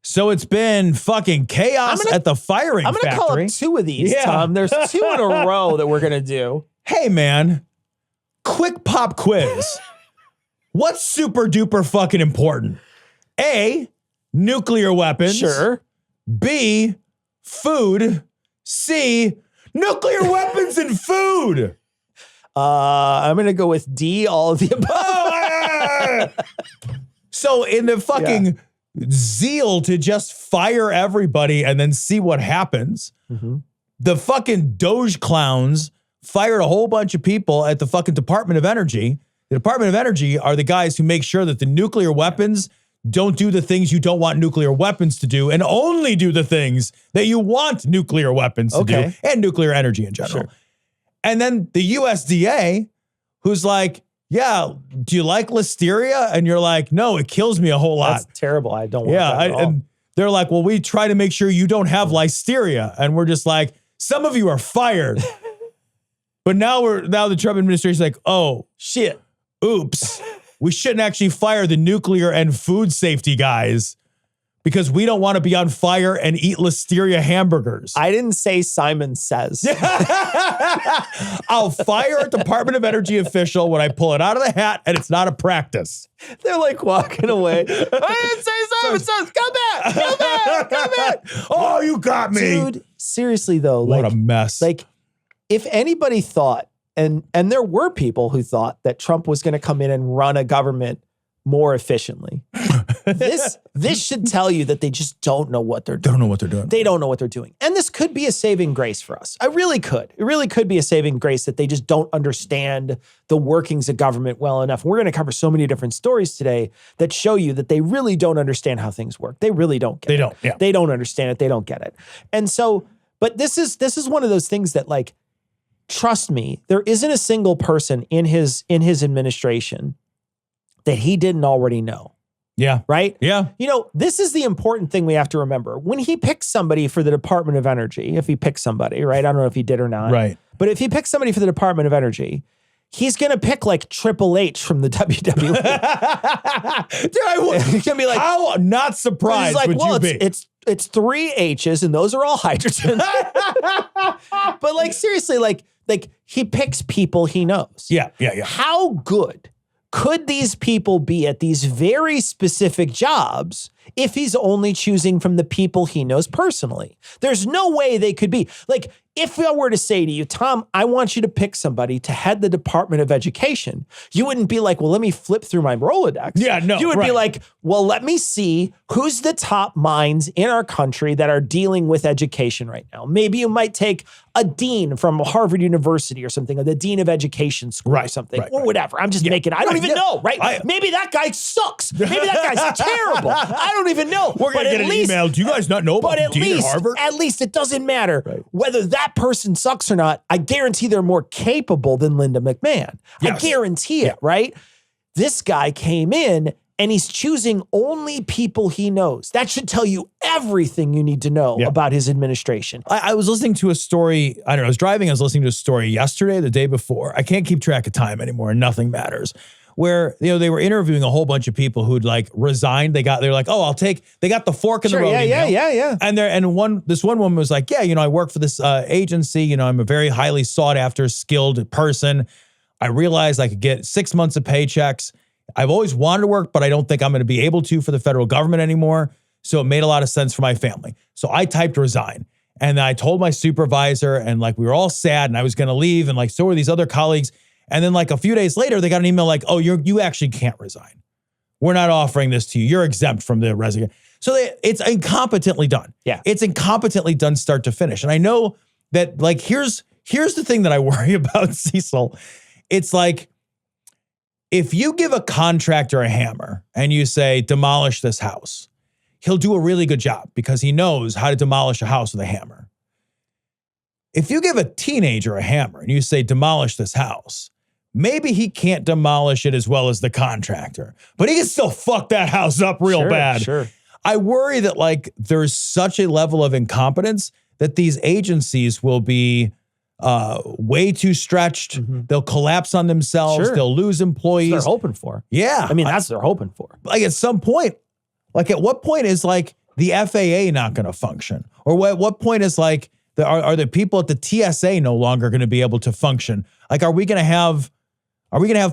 So it's been fucking chaos at the firing I'm going to call up 2 of these, Tom. There's 2 in a row that we're going to do. Hey, man. Quick pop quiz. What's super duper fucking important? A, nuclear weapons. Sure. B, food. C, nuclear weapons and food. I'm going to go with D, all of the above. So in the fucking zeal to just fire everybody and then see what happens, the fucking Doge clowns fired a whole bunch of people at the fucking Department of Energy. The Department of Energy are the guys who make sure that the nuclear weapons don't do the things you don't want nuclear weapons to do and only do the things that you want nuclear weapons to do and nuclear energy in general. Sure. And then the USDA, who's like, yeah, do you like listeria? And you're like, no, it kills me a whole lot. That's terrible. I don't want that at all. And they're like, well, we try to make sure you don't have listeria. And we're just like, some of you are fired. But now the Trump administration's like, oh, shit. Oops. We shouldn't actually fire the nuclear and food safety guys because we don't want to be on fire and eat listeria hamburgers. I didn't say Simon Says. I'll fire a Department of Energy official when I pull it out of the hat and it's not a practice. They're like walking away. I didn't say Simon Says. Come back. Come back. Come back. Oh, you got me. Dude, seriously though. What a mess. Like, if anybody thought, and there were people who thought that Trump was going to come in and run a government more efficiently. This should tell you that they just don't know what they're doing. Don't know what they're doing. They don't know what they're doing. And this could be a saving grace for us. It really could be a saving grace that they just don't understand the workings of government well enough. We're going to cover so many different stories today that show you that they really don't understand how things work. They really don't get it. They don't, yeah. They don't understand it. They don't get it. And so, but this is one of those things that, like, trust me, there isn't a single person in his administration that he didn't already know. Yeah. Right? Yeah. You know, this is the important thing we have to remember. When he picks somebody for the Department of Energy, if he picks somebody, right? I don't know if he did or not. Right. But if he picks somebody for the Department of Energy, he's going to pick like Triple H from the WWE. Dude, he's going to be like, how not surprised like, would you be? It's 3 H's and those are all hydrogen. But like, seriously, like he picks people he knows. Yeah. How good could these people be at these very specific jobs if he's only choosing from the people he knows personally? There's no way they could be. Like, if I were to say to you, Tom, I want you to pick somebody to head the Department of Education, you wouldn't be like, well, let me flip through my Rolodex. Yeah, no. You would be like, well, let me see who's the top minds in our country that are dealing with education right now. Maybe you might take a dean from Harvard University or something, or the dean of education school or something, or whatever. I'm just making, I don't even know, right? Maybe that guy sucks. Maybe that guy's terrible. I don't even know. We're going to get an email. Do you guys not know about Dean at Harvard? At least it doesn't matter whether that person sucks or not. I guarantee they're more capable than Linda McMahon. Yes. I guarantee it, right? This guy came in and he's choosing only people he knows. That should tell you everything you need to know about his administration. I was listening to a story. I don't know. I was driving. I was listening to a story yesterday, the day before. I can't keep track of time anymore. And nothing matters. Where, you know, they were interviewing a whole bunch of people who'd like resigned. They're like, oh, they got the fork in the road. Yeah. And this one woman was like, yeah, you know, I work for this agency. You know, I'm a very highly sought after, skilled person. I realized I could get 6 months of paychecks. I've always wanted to work, but I don't think I'm going to be able to for the federal government anymore. So it made a lot of sense for my family. So I typed resign. And I told my supervisor, and like we were all sad and I was going to leave. And like, so were these other colleagues. And then like a few days later, they got an email like, oh, you actually can't resign. We're not offering this to you. You're exempt from the resignation. So it's incompetently done. Yeah. It's incompetently done start to finish. And I know that like, here's the thing that I worry about, Cecil. It's like, if you give a contractor a hammer and you say, demolish this house, he'll do a really good job because he knows how to demolish a house with a hammer. If you give a teenager a hammer and you say, demolish this house, maybe he can't demolish it as well as the contractor, but he can still fuck that house up real bad. Sure. I worry that like there's such a level of incompetence that these agencies will be way too stretched. Mm-hmm. They'll collapse on themselves. Sure. They'll lose employees. That's what they're hoping for. Yeah. I mean, that's what they're hoping for. Like at some point, like at what point is like the FAA not going to function? Or at what point is like, are the people at the TSA no longer going to be able to function? Like, are we going to have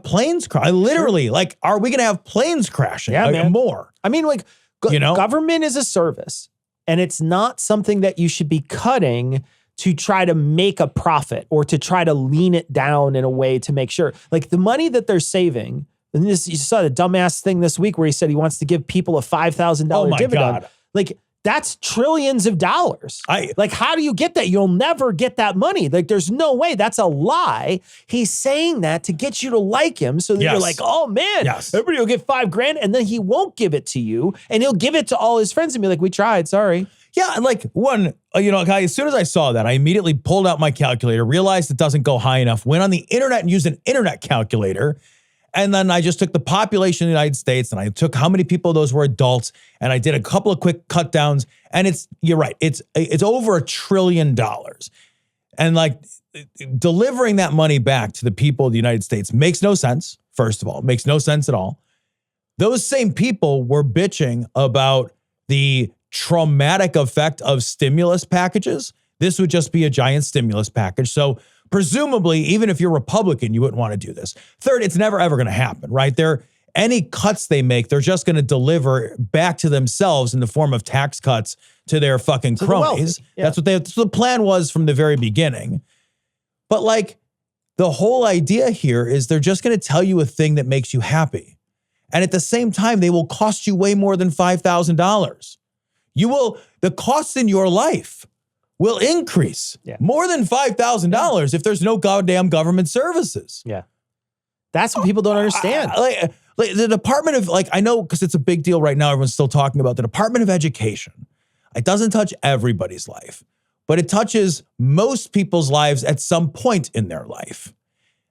planes crash? Literally, like, are we going to have planes crashing? Yeah, man. More. I mean, like, government is a service, and it's not something that you should be cutting to try to make a profit or to try to lean it down in a way to make sure. Like, the money that they're saving, and you saw the dumbass thing this week where he said he wants to give people a $5,000 dividend. God. Like, that's trillions of dollars. Like, how do you get that? You'll never get that money. Like, there's no way. That's a lie. He's saying that to get you to like him so that you're like, oh man, everybody will get $5,000, and then he won't give it to you, and he'll give it to all his friends and be like, we tried, sorry. Yeah, and like as soon as I saw that, I immediately pulled out my calculator, realized it doesn't go high enough, went on the internet and used an internet calculator. And then I just took the population of the United States and I took how many people of those were adults, and I did a couple of quick cut downs, and you're right, it's over $1 trillion. And like delivering that money back to the people of the United States makes no sense. First of all, it makes no sense at all. Those same people were bitching about the traumatic effect of stimulus packages. This would just be a giant stimulus package. So presumably, even if you're Republican, you wouldn't want to do this. Third, it's never, ever going to happen, right? Any cuts they make, they're just going to deliver back to themselves in the form of tax cuts to their fucking cronies. Yeah. That's what the plan was from the very beginning. But like, the whole idea here is they're just going to tell you a thing that makes you happy. And at the same time, they will cost you way more than $5,000. The costs in your life will increase more than $5,000 if there's no goddamn government services. Yeah. That's what people don't understand. Like the Department of, I know because it's a big deal right now, everyone's still talking about the Department of Education. It doesn't touch everybody's life, but it touches most people's lives at some point in their life.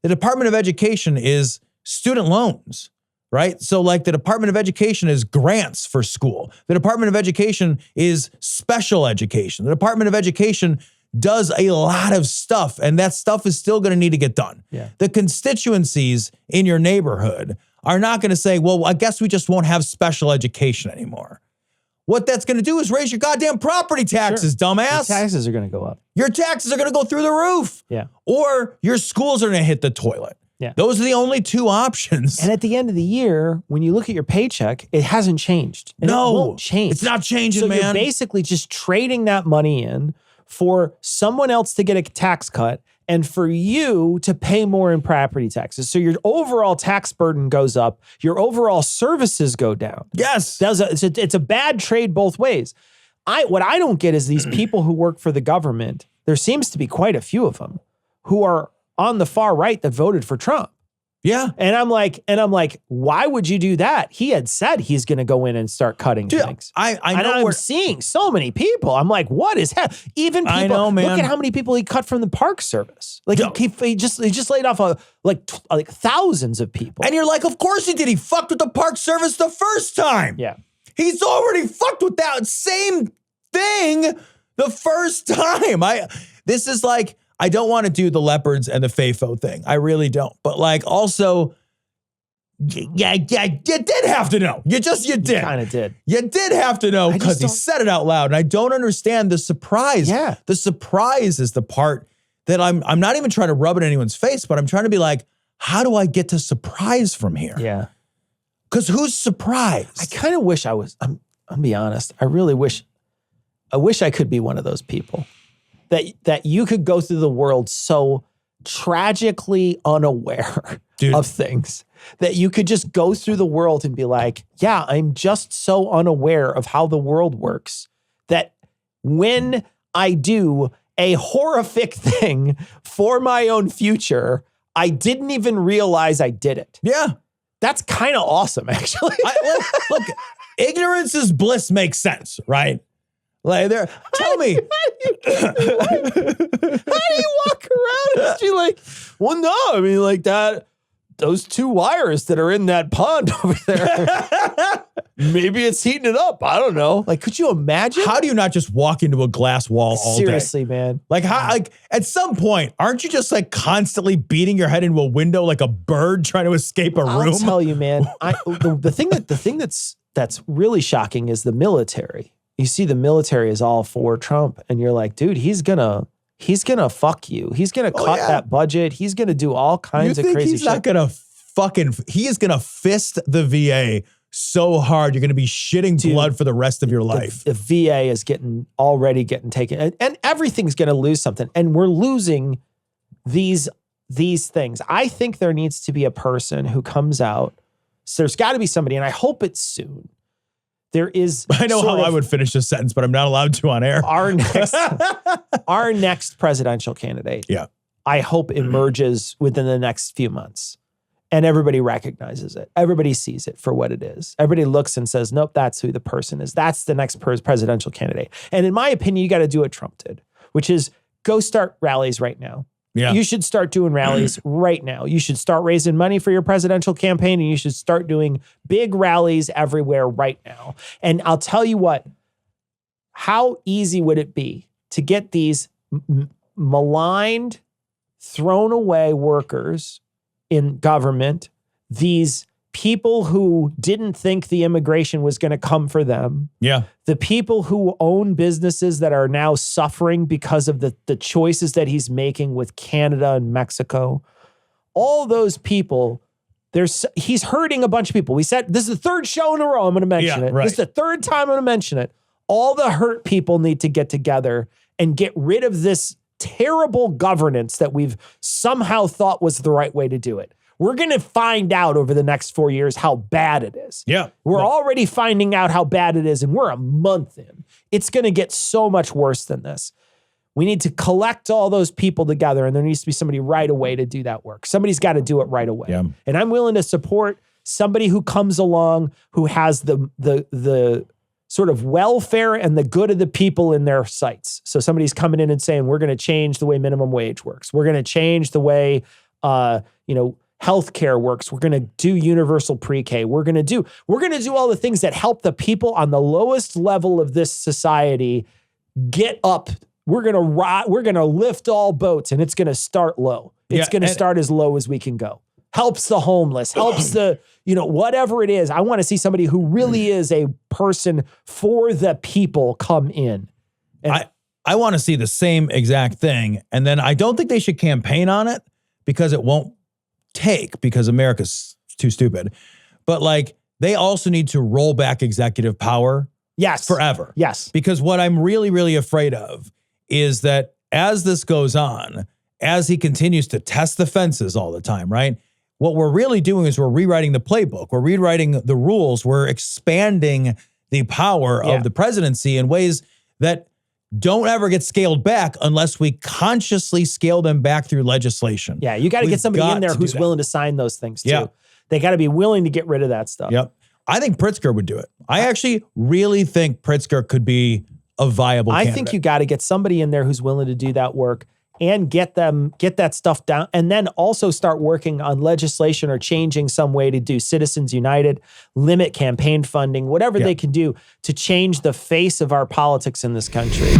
The Department of Education is student loans. Right? So like the Department of Education is grants for school. The Department of Education is special education. The Department of Education does a lot of stuff, and that stuff is still going to need to get done. Yeah. The constituencies in your neighborhood are not going to say, well, I guess we just won't have special education anymore. What that's going to do is raise your goddamn property taxes, dumbass. Your taxes are going to go up. Your taxes are going to go through the roof. Yeah. Or your schools are going to hit the toilet. Yeah. Those are the only two options. And at the end of the year, when you look at your paycheck, it hasn't changed. And no, it won't change. It's not changing, man. So you're basically just trading that money in for someone else to get a tax cut and for you to pay more in property taxes. So your overall tax burden goes up. Your overall services go down. Yes. It's a bad trade both ways. What I don't get is these people who work for the government, there seems to be quite a few of them, who are on the far right that voted for Trump. Yeah. And I'm like, why would you do that? He had said he's going to go in and start cutting things. I know. I'm seeing so many people. I'm like, what is happening? Even people, I know, man. Look at how many people he cut from the Park Service. Like he just laid off like thousands of people. And you're like, of course he did. He fucked with the Park Service the first time. Yeah. He's already fucked with that same thing the first time. This is like, I don't want to do the leopards and the FAFO thing. I really don't. But like also, yeah, you did have to know. You did. You kind of did. You did have to know because he said it out loud. And I don't understand the surprise. Yeah. The surprise is the part that I'm not even trying to rub it in anyone's face, but I'm trying to be like, how do I get to surprise from here? Yeah. Because who's surprised? I kind of wish I was, I'm be honest. I really wish I could be one of those people. That you could go through the world so tragically unaware of things that you could just go through the world and be like, yeah, I'm just so unaware of how the world works that when I do a horrific thing for my own future, I didn't even realize I did it. Yeah. That's kind of awesome, actually. Look, ignorance is bliss makes sense, right? Like, tell me. How do you walk around and be like, well, no, I mean, like those two wires that are in that pond over there, maybe it's heating it up. I don't know. Like, could you imagine? How do you not just walk into a glass wall all day? Seriously, man. Like, at some point, aren't you just like constantly beating your head into a window like a bird trying to escape a room? I'll tell you, man. The thing that's really shocking is the military. you see the military is all for Trump, and you're like, dude, he's gonna fuck you. He's gonna cut that budget. He's gonna do all kinds of crazy he's shit. not gonna he is gonna fist the VA so hard you're gonna be shitting blood for the rest of your life. The VA is already getting taken, and everything's gonna lose something, and we're losing these things. I think there needs to be a person who comes out. So there's got to be somebody, and I hope it's soon. There is. I know how I would finish this sentence, but I'm not allowed to on air. Our next presidential candidate. Yeah. I hope emerges within the next few months, and everybody recognizes it. Everybody sees it for what it is. Everybody looks and says, nope, that's who the person is. That's the next presidential candidate. And in my opinion, you got to do what Trump did, which is go start rallies right now. Yeah. You should start doing rallies right now. You should start raising money for your presidential campaign, and you should start doing big rallies everywhere right now. And I'll tell you what, how easy would it be to get these maligned, thrown away workers in government, these people who didn't think the immigration was going to come for them. Yeah. The people who own businesses that are now suffering because of the choices that he's making with Canada and Mexico. All those people, he's hurting a bunch of people. We said, this is the third show in a row I'm going to mention it. Right. This is the third time I'm going to mention it. All the hurt people need to get together and get rid of this terrible governance that we've somehow thought was the right way to do it. We're going to find out over the next 4 years how bad it is. Yeah. We're already finding out how bad it is, and we're a month in. It's going to get so much worse than this. We need to collect all those people together, and there needs to be somebody right away to do that work. Somebody's got to do it right away. Yeah. And I'm willing to support somebody who comes along who has the sort of welfare and the good of the people in their sights. So somebody's coming in and saying, we're going to change the way minimum wage works. We're going to change the way, healthcare works. We're going to do universal pre-K. We're going to do all the things that help the people on the lowest level of this society get up. We're going to lift all boats, and it's going to start low. It's going to start as low as we can go. Helps the homeless, helps the, whatever it is. I want to see somebody who really is a person for the people come in. And I want to see the same exact thing. And then I don't think they should campaign on it because it won't take, because America's too stupid. But they also need to roll back executive power. Yes. Forever. Yes. Because what I'm really, really afraid of is that as this goes on, as he continues to test the fences all the time, right? What we're really doing is we're rewriting the playbook. We're rewriting the rules. We're expanding the power of the presidency in ways that don't ever get scaled back unless we consciously scale them back through legislation. Yeah, you got to get somebody in there who's willing to sign those things too. Yeah. They got to be willing to get rid of that stuff. Yep. I think Pritzker would do it. I actually really think Pritzker could be a viable candidate. I think you got to get somebody in there who's willing to do that work and get that stuff down, and then also start working on legislation or changing some way to do Citizens United, limit campaign funding, whatever they can do to change the face of our politics in this country.